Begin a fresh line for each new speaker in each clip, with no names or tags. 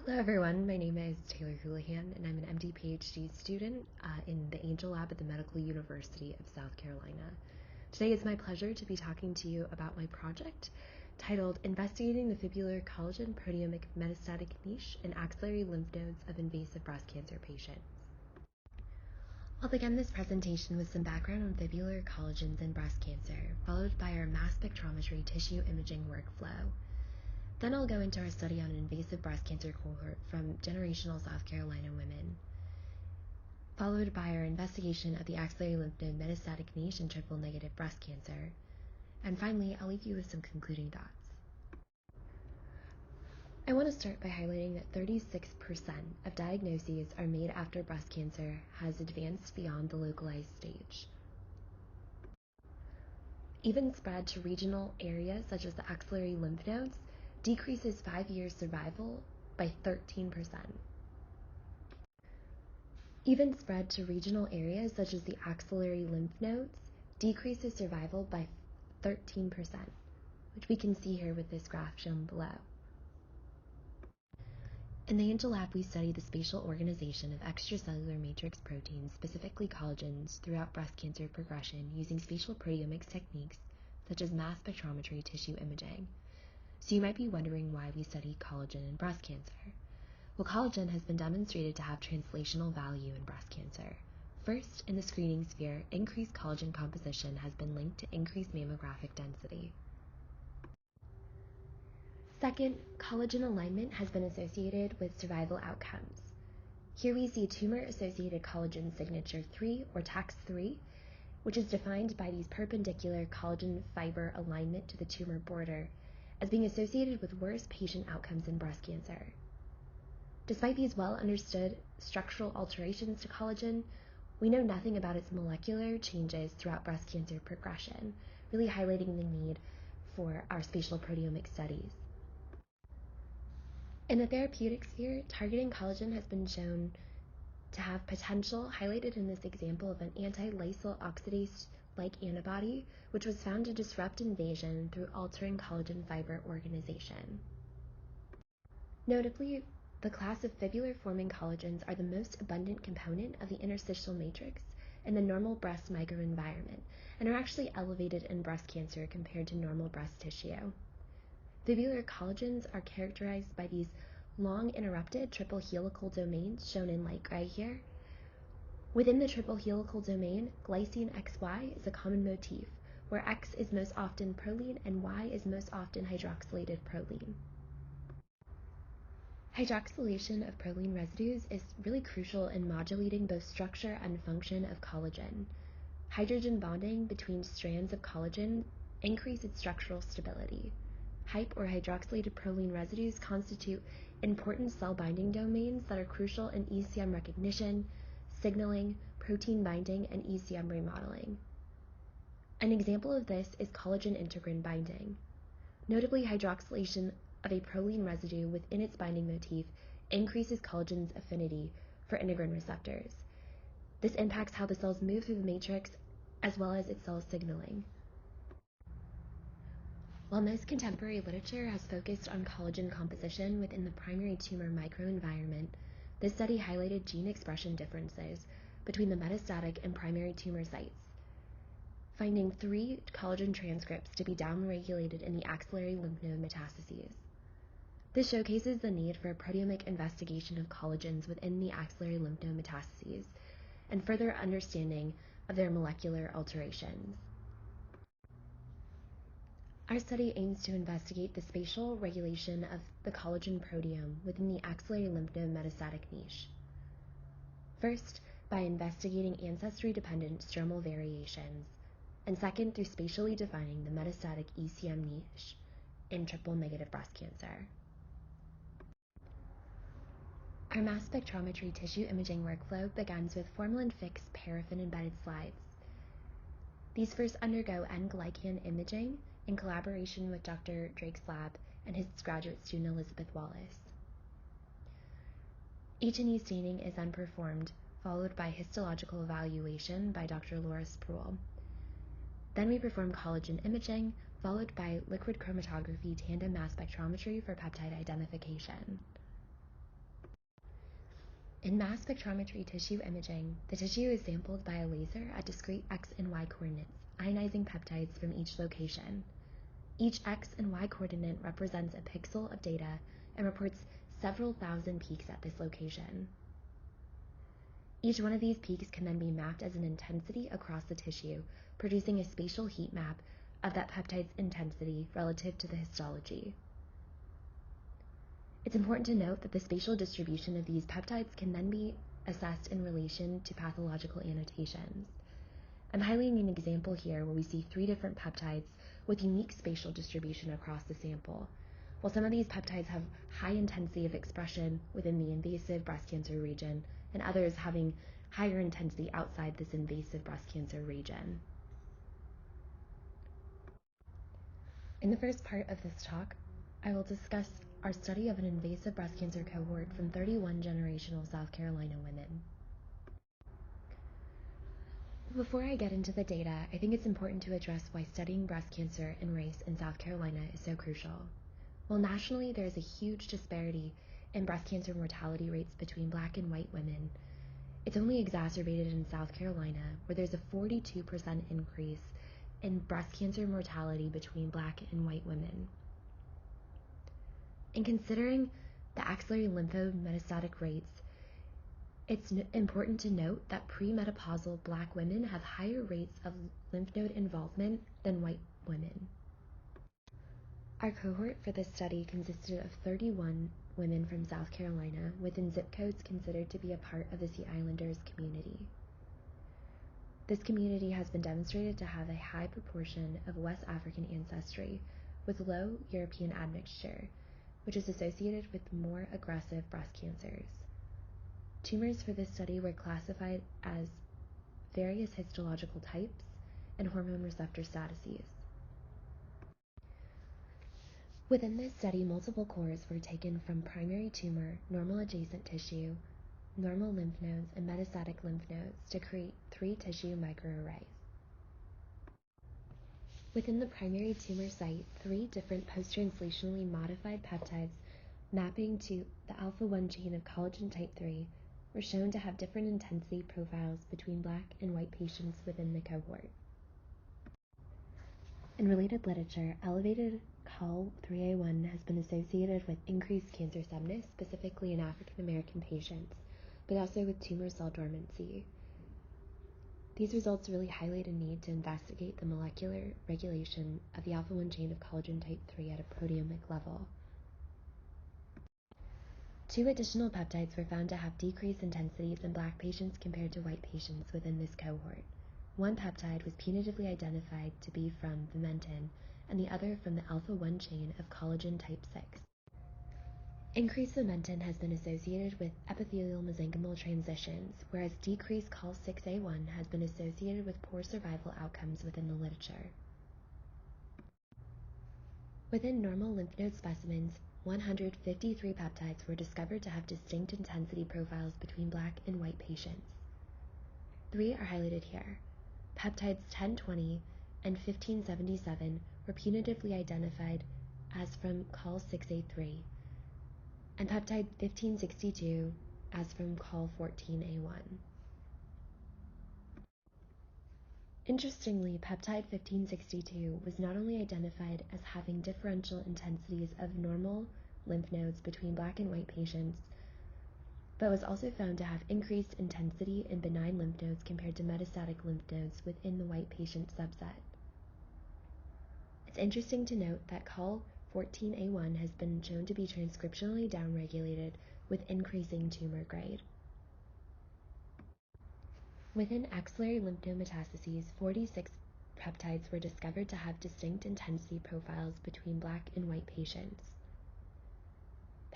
Hello everyone, my name is Taylor Hulahan and I'm an MD PhD student in the Angel Lab at the Medical University of South Carolina. Today it's my pleasure to be talking to you about my project titled Investigating the Fibular Collagen Proteomic Metastatic Niche in Axillary Lymph Nodes of Invasive Breast Cancer Patients. I'll begin this presentation with some background on fibular collagens in breast cancer, followed by our mass spectrometry tissue imaging workflow. Then I'll go into our study on an invasive breast cancer cohort from generational South Carolina women, followed by our investigation of the axillary lymph node metastatic niche in triple-negative breast cancer. And finally, I'll leave you with some concluding thoughts. I want to start by highlighting that 36% of diagnoses are made after breast cancer has advanced beyond the localized stage. Even spread to regional areas such as the axillary lymph nodes decreases 5-year survival by 13%. Even spread to regional areas such as the axillary lymph nodes decreases survival by 13%, which we can see here with this graph shown below. In the Angel Lab, we study the spatial organization of extracellular matrix proteins, specifically collagens, throughout breast cancer progression using spatial proteomics techniques such as mass spectrometry tissue imaging. So you might be wondering why we study collagen in breast cancer. Well, collagen has been demonstrated to have translational value in breast cancer. First, in the screening sphere, increased collagen composition has been linked to increased mammographic density. Second, collagen alignment has been associated with survival outcomes. Here we see tumor-associated collagen signature 3, or TAX3, which is defined by these perpendicular collagen fiber alignment to the tumor border, as being associated with worse patient outcomes in breast cancer. Despite these well-understood structural alterations to collagen, we know nothing about its molecular changes throughout breast cancer progression, really highlighting the need for our spatial proteomic studies. In the therapeutic sphere, targeting collagen has been shown to have potential, highlighted in this example of an anti-lysyl oxidase-like antibody, which was found to disrupt invasion through altering collagen fiber organization. Notably, the class of fibular-forming collagens are the most abundant component of the interstitial matrix in the normal breast microenvironment and are actually elevated in breast cancer compared to normal breast tissue. Fibular collagens are characterized by these long interrupted triple helical domains shown in light gray here. Within the triple helical domain, glycine XY is a common motif, where X is most often proline and Y is most often hydroxylated proline. Hydroxylation of proline residues is really crucial in modulating both structure and function of collagen. Hydrogen bonding between strands of collagen increase its structural stability. Hype or hydroxylated proline residues constitute important cell binding domains that are crucial in ECM recognition, signaling, protein binding, and ECM remodeling. An example of this is collagen integrin binding. Notably, hydroxylation of a proline residue within its binding motif increases collagen's affinity for integrin receptors. This impacts how the cells move through the matrix as well as its cell signaling. While most contemporary literature has focused on collagen composition within the primary tumor microenvironment, this study highlighted gene expression differences between the metastatic and primary tumor sites, finding 3 collagen transcripts to be downregulated in the axillary lymph node metastases. This showcases the need for a proteomic investigation of collagens within the axillary lymph node metastases and further understanding of their molecular alterations. Our study aims to investigate the spatial regulation of the collagen proteome within the axillary lymph node metastatic niche. First, by investigating ancestry-dependent stromal variations, and second, through spatially defining the metastatic ECM niche in triple-negative breast cancer. Our mass spectrometry tissue imaging workflow begins with formalin-fixed paraffin-embedded slides. These first undergo N-glycan imaging in collaboration with Dr. Drake's lab and his graduate student Elizabeth Wallace. H&E staining is then performed, followed by histological evaluation by Dr. Laura Sproul. Then we perform collagen imaging, followed by liquid chromatography tandem mass spectrometry for peptide identification. In mass spectrometry tissue imaging, the tissue is sampled by a laser at discrete x and y coordinates, ionizing peptides from each location. Each x and y coordinate represents a pixel of data and reports several thousand peaks at this location. Each one of these peaks can then be mapped as an intensity across the tissue, producing a spatial heat map of that peptide's intensity relative to the histology. It's important to note that the spatial distribution of these peptides can then be assessed in relation to pathological annotations. I'm highlighting an example here where we see 3 different peptides with unique spatial distribution across the sample. While some of these peptides have high intensity of expression within the invasive breast cancer region, and others having higher intensity outside this invasive breast cancer region. In the first part of this talk, I will discuss our study of an invasive breast cancer cohort from 31 generational South Carolina women. Before I get into the data, I think it's important to address why studying breast cancer and race in South Carolina is so crucial. While nationally there is a huge disparity in breast cancer mortality rates between Black and white women, it's only exacerbated in South Carolina, where there's a 42% increase in breast cancer mortality between Black and white women. In considering the axillary lympho-metastatic rates, it's important to note that premenopausal Black women have higher rates of lymph node involvement than white women. Our cohort for this study consisted of 31 women from South Carolina within zip codes considered to be a part of the Sea Islanders community. This community has been demonstrated to have a high proportion of West African ancestry with low European admixture, which is associated with more aggressive breast cancers. Tumors for this study were classified as various histological types and hormone receptor statuses. Within this study, multiple cores were taken from primary tumor, normal adjacent tissue, normal lymph nodes, and metastatic lymph nodes to create 3 tissue microarrays. Within the primary tumor site, 3 different post-translationally modified peptides mapping to the alpha-1 chain of collagen type 3 were shown to have different intensity profiles between Black and white patients within the cohort. In related literature, elevated Col3A1 has been associated with increased cancer subness, specifically in African American patients, but also with tumor cell dormancy. These results really highlight a need to investigate the molecular regulation of the alpha-1 chain of collagen type 3 at a proteomic level. 2 additional peptides were found to have decreased intensities in Black patients compared to white patients within this cohort. One peptide was putatively identified to be from vimentin, and the other from the alpha-1 chain of collagen type 6. Increased vimentin has been associated with epithelial mesenchymal transitions, whereas decreased Col6A1 has been associated with poor survival outcomes within the literature. Within normal lymph node specimens, 153 peptides were discovered to have distinct intensity profiles between Black and white patients. 3 are highlighted here. Peptides 1020 and 1577 were putatively identified as from Col6A3, and peptide 1562 as from Col14A1. Interestingly, peptide 1562 was not only identified as having differential intensities of normal lymph nodes between Black and white patients, but was also found to have increased intensity in benign lymph nodes compared to metastatic lymph nodes within the white patient subset. It's interesting to note that Col14A1 has been shown to be transcriptionally downregulated with increasing tumor grade. Within axillary lymph node metastases, 46 peptides were discovered to have distinct intensity profiles between Black and white patients.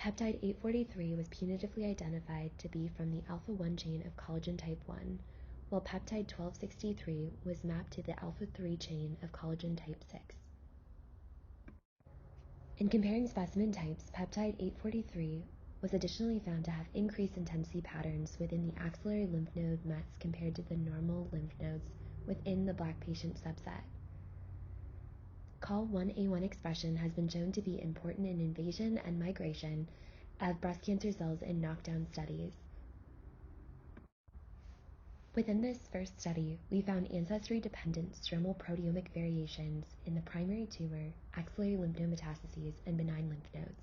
Peptide 843 was putatively identified to be from the alpha-1 chain of collagen type 1, while peptide 1263 was mapped to the alpha-3 chain of collagen type 6. In comparing specimen types, peptide 843 was additionally found to have increased intensity patterns within the axillary lymph node mets compared to the normal lymph nodes within the Black patient subset. Col1A1 expression has been shown to be important in invasion and migration of breast cancer cells in knockdown studies. Within this first study, we found ancestry-dependent stromal proteomic variations in the primary tumor, axillary lymph node metastases, and benign lymph nodes.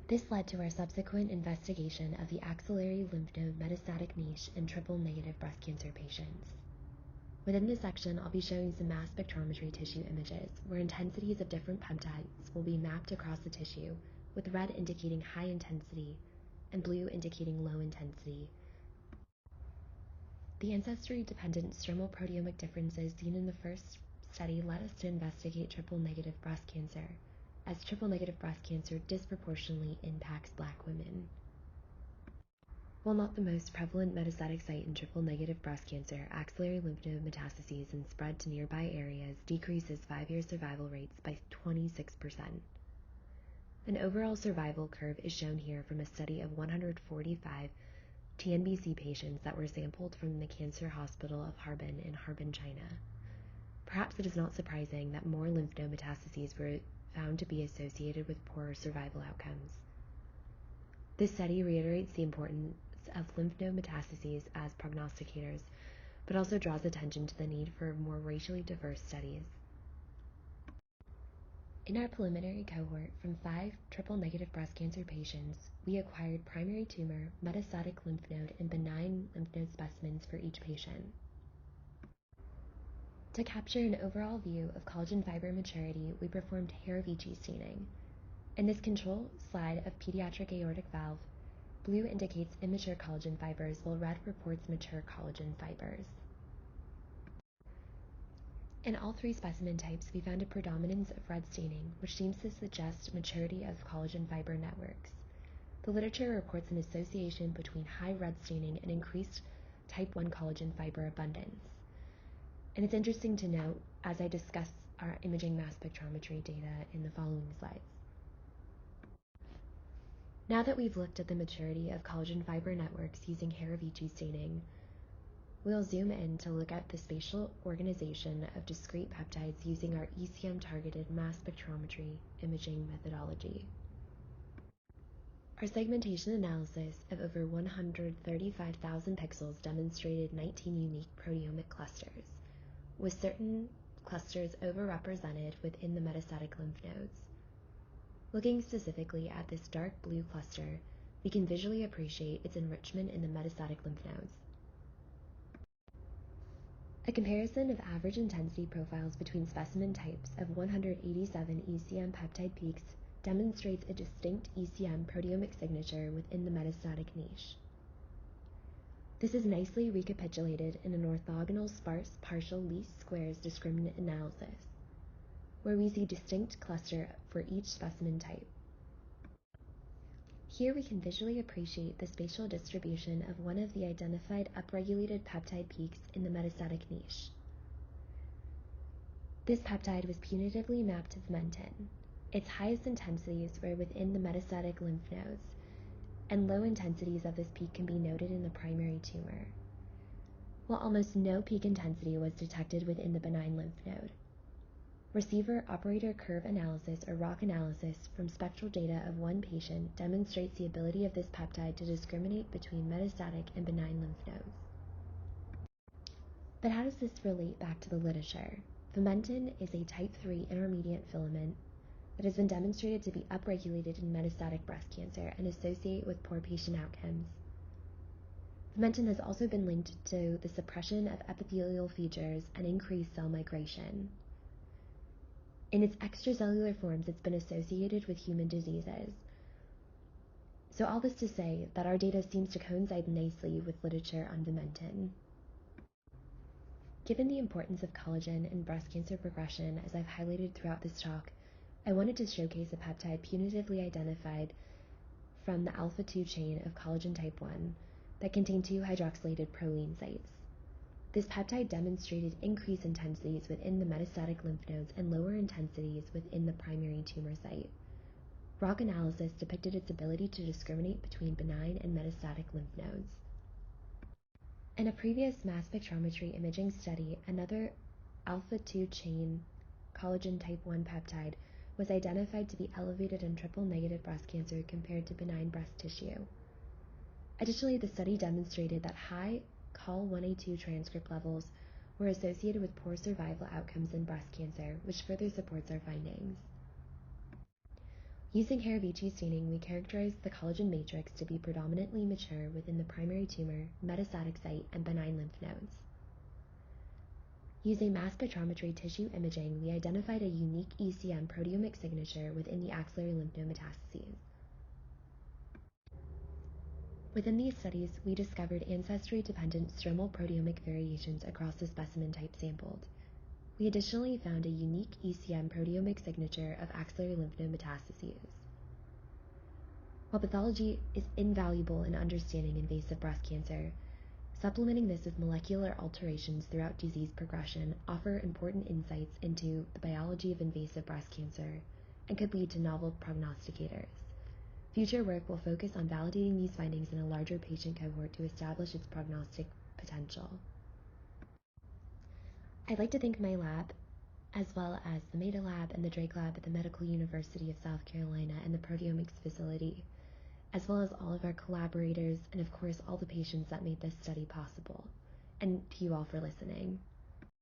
This led to our subsequent investigation of the axillary lymph node metastatic niche in triple-negative breast cancer patients. Within this section, I'll be showing some mass spectrometry tissue images where intensities of different peptides will be mapped across the tissue, with red indicating high intensity and blue indicating low intensity. The ancestry-dependent stromal proteomic differences seen in the first study led us to investigate triple-negative breast cancer, as triple-negative breast cancer disproportionately impacts Black women. While not the most prevalent metastatic site in triple-negative breast cancer, axillary lymph node metastases and spread to nearby areas decreases 5-year survival rates by 26%. An overall survival curve is shown here from a study of 145 TNBC patients that were sampled from the Cancer Hospital of Harbin in Harbin, China. Perhaps it is not surprising that more lymph node metastases were found to be associated with poorer survival outcomes. This study reiterates the importance of lymph node metastases as prognosticators, but also draws attention to the need for more racially diverse studies. In our preliminary cohort from 5 triple-negative breast cancer patients, we acquired primary tumor, metastatic lymph node, and benign lymph node specimens for each patient. To capture an overall view of collagen fiber maturity, we performed hair-VG staining. In this control slide of pediatric aortic valve, blue indicates immature collagen fibers, while red reports mature collagen fibers. In all 3 specimen types, we found a predominance of red staining, which seems to suggest maturity of collagen fiber networks. The literature reports an association between high red staining and increased type 1 collagen fiber abundance. And it's interesting to note as I discuss our imaging mass spectrometry data in the following slides. Now that we've looked at the maturity of collagen fiber networks using hair-VG staining, we'll zoom in to look at the spatial organization of discrete peptides using our ECM-targeted mass spectrometry imaging methodology. Our segmentation analysis of over 135,000 pixels demonstrated 19 unique proteomic clusters, with certain clusters overrepresented within the metastatic lymph nodes. Looking specifically at this dark blue cluster, we can visually appreciate its enrichment in the metastatic lymph nodes. A comparison of average intensity profiles between specimen types of 187 ECM peptide peaks demonstrates a distinct ECM proteomic signature within the metastatic niche. This is nicely recapitulated in an orthogonal sparse partial least squares discriminant analysis, where we see distinct cluster for each specimen type. Here we can visually appreciate the spatial distribution of one of the identified upregulated peptide peaks in the metastatic niche. This peptide was punitively mapped to vimentin. Its highest intensities were within the metastatic lymph nodes, and low intensities of this peak can be noted in the primary tumor, while almost no peak intensity was detected within the benign lymph node. Receiver operator curve analysis, or ROC analysis, from spectral data of one patient demonstrates the ability of this peptide to discriminate between metastatic and benign lymph nodes. But how does this relate back to the literature? Vimentin is a type 3 intermediate filament that has been demonstrated to be upregulated in metastatic breast cancer and associate with poor patient outcomes. Vimentin has also been linked to the suppression of epithelial features and increased cell migration. In its extracellular forms, it's been associated with human diseases. So all this to say that our data seems to coincide nicely with literature on vimentin. Given the importance of collagen in breast cancer progression, as I've highlighted throughout this talk, I wanted to showcase a peptide punitively identified from the alpha-2 chain of collagen type 1 that contained 2 hydroxylated proline sites. This peptide demonstrated increased intensities within the metastatic lymph nodes and lower intensities within the primary tumor site. ROC analysis depicted its ability to discriminate between benign and metastatic lymph nodes. In a previous mass spectrometry imaging study, another alpha-2 chain collagen type 1 peptide was identified to be elevated in triple-negative breast cancer compared to benign breast tissue. Additionally, the study demonstrated that high COL1A2 transcript levels were associated with poor survival outcomes in breast cancer, which further supports our findings. Using Haravici staining, we characterized the collagen matrix to be predominantly mature within the primary tumor, metastatic site, and benign lymph nodes. Using mass spectrometry tissue imaging, we identified a unique ECM proteomic signature within the axillary lymph node metastases. Within these studies, we discovered ancestry-dependent stromal proteomic variations across the specimen type sampled. We additionally found a unique ECM proteomic signature of axillary lymph node metastases. While pathology is invaluable in understanding invasive breast cancer, supplementing this with molecular alterations throughout disease progression offer important insights into the biology of invasive breast cancer and could lead to novel prognosticators. Future work will focus on validating these findings in a larger patient cohort to establish its prognostic potential. I'd like to thank my lab, as well as the Meta Lab and the Drake Lab at the Medical University of South Carolina and the proteomics facility, as well as all of our collaborators and of course all the patients that made this study possible. And to you all for listening.